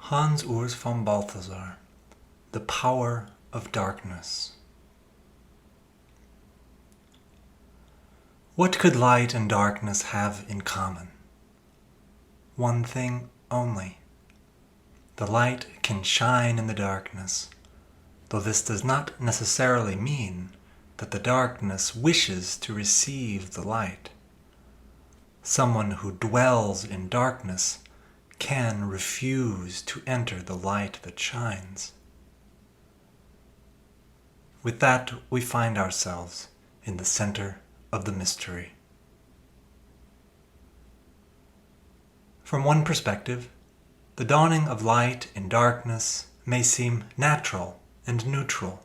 Hans Urs von Balthasar, The Power of Darkness. What could light and darkness have in common? One thing only. The light can shine in the darkness, though this does not necessarily mean that the darkness wishes to receive the light. Someone who dwells in darkness can refuse to enter the light that shines. With that, we find ourselves in the center of the mystery. From one perspective, the dawning of light in darkness may seem natural and neutral.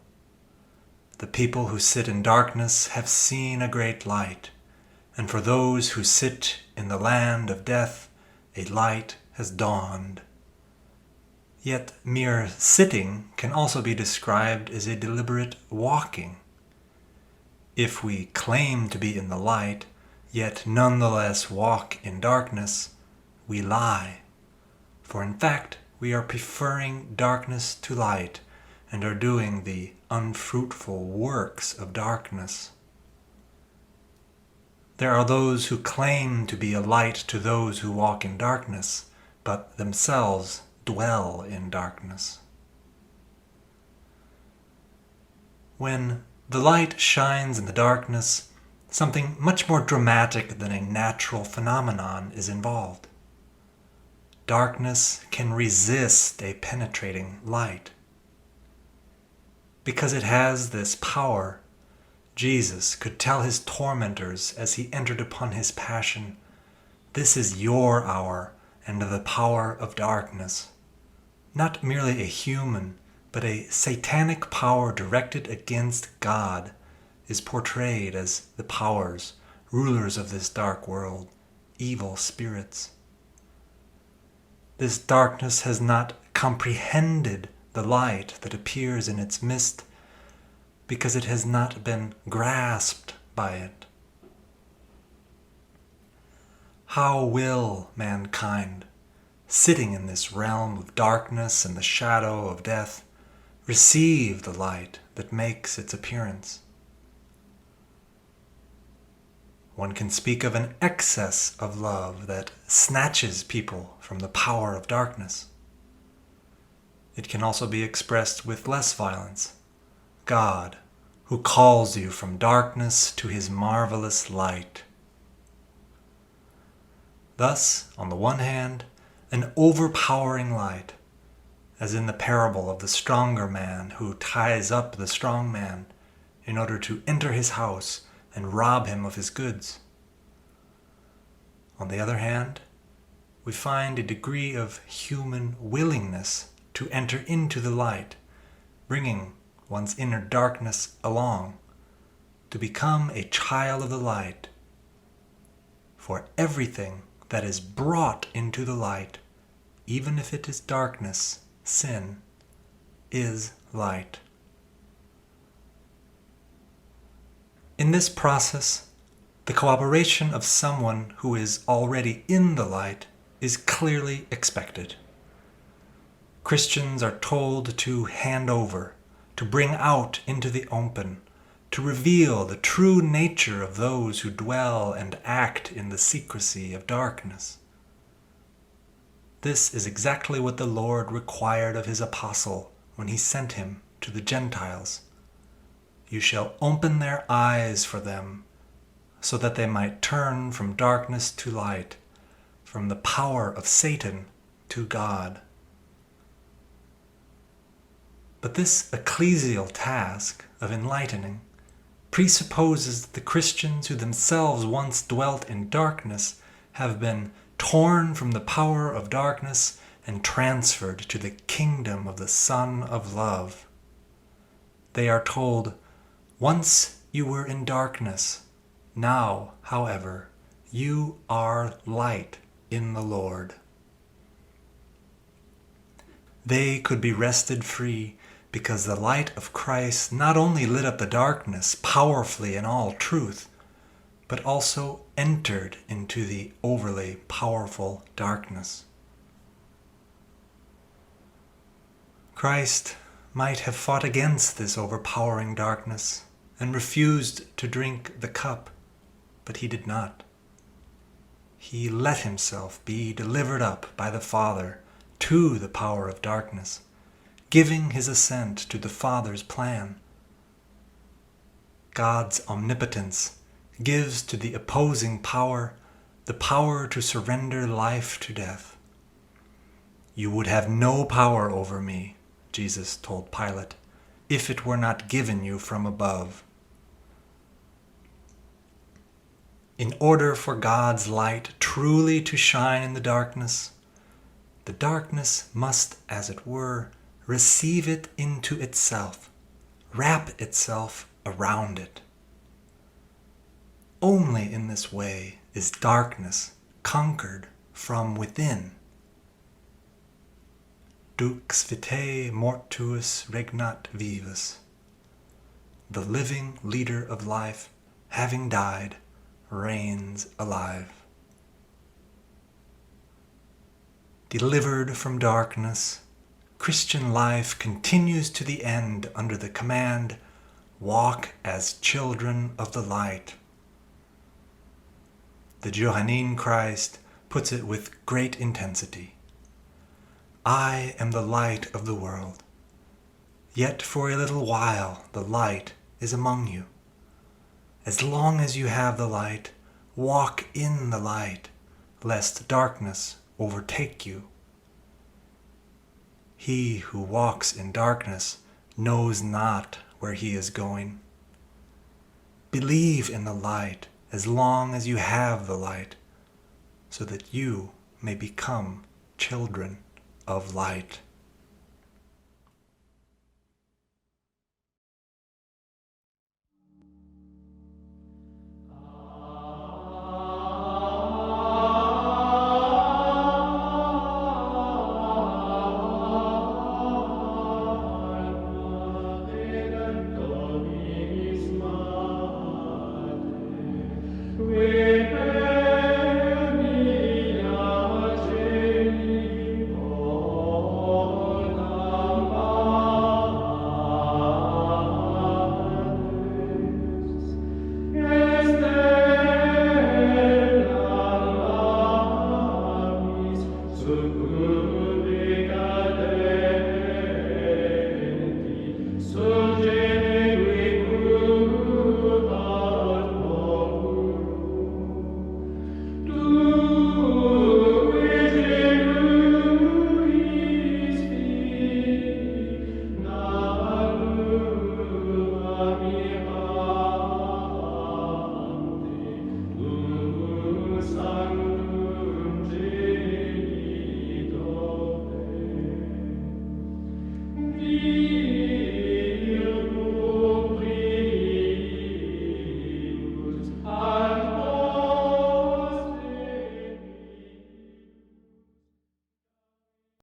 The people who sit in darkness have seen a great light, and for those who sit in the land of death, a light has dawned. Yet mere sitting can also be described as a deliberate walking. If we claim to be in the light, yet nonetheless walk in darkness, we lie. For in fact, we are preferring darkness to light and are doing the unfruitful works of darkness. There are those who claim to be a light to those who walk in darkness, but themselves dwell in darkness. When the light shines in the darkness, something much more dramatic than a natural phenomenon is involved. Darkness can resist a penetrating light. Because it has this power, Jesus could tell his tormentors as he entered upon his passion, "This is your hour and the power of darkness." Not merely a human, but a satanic power directed against God is portrayed as the powers, rulers of this dark world, evil spirits. This darkness has not comprehended the light that appears in its midst because it has not been grasped by it. How will mankind, sitting in this realm of darkness and the shadow of death, receive the light that makes its appearance? One can speak of an excess of love that snatches people from the power of darkness. It can also be expressed with less violence. God, who calls you from darkness to his marvelous light. Thus, on the one hand, an overpowering light, as in the parable of the stronger man who ties up the strong man in order to enter his house and rob him of his goods. On the other hand, we find a degree of human willingness to enter into the light, bringing one's inner darkness along, to become a child of the light. For everything that is brought into the light, even if it is darkness, sin, is light. In this process, the cooperation of someone who is already in the light is clearly expected. Christians are told to hand over, to bring out into the open, to reveal the true nature of those who dwell and act in the secrecy of darkness. This is exactly what the Lord required of his apostle when he sent him to the Gentiles. You shall open their eyes for them, so that they might turn from darkness to light, from the power of Satan to God. But this ecclesial task of enlightening presupposes that the Christians who themselves once dwelt in darkness have been torn from the power of darkness and transferred to the kingdom of the Son of Love. They are told, "Once you were in darkness, now, however, you are light in the Lord." They could be rested free because the light of Christ not only lit up the darkness powerfully in all truth, but also entered into the overly powerful darkness. Christ might have fought against this overpowering darkness and refused to drink the cup, but he did not. He let himself be delivered up by the Father to the power of darkness, giving his assent to the Father's plan. God's omnipotence gives to the opposing power the power to surrender life to death. "You would have no power over me," Jesus told Pilate, "if it were not given you from above." In order for God's light truly to shine in the darkness must, as it were, receive it into itself, wrap itself around it. Only in this way is darkness conquered from within. Dux vitae mortuus regnat vivus. The living leader of life, having died, reigns alive. Delivered from darkness, Christian life continues to the end under the command, "Walk as children of the light." The Johannine Christ puts it with great intensity. "I am the light of the world. Yet for a little while the light is among you. As long as you have the light, walk in the light, lest darkness overtake you. He who walks in darkness knows not where he is going. Believe in the light as long as you have the light, so that you may become children of light." So good.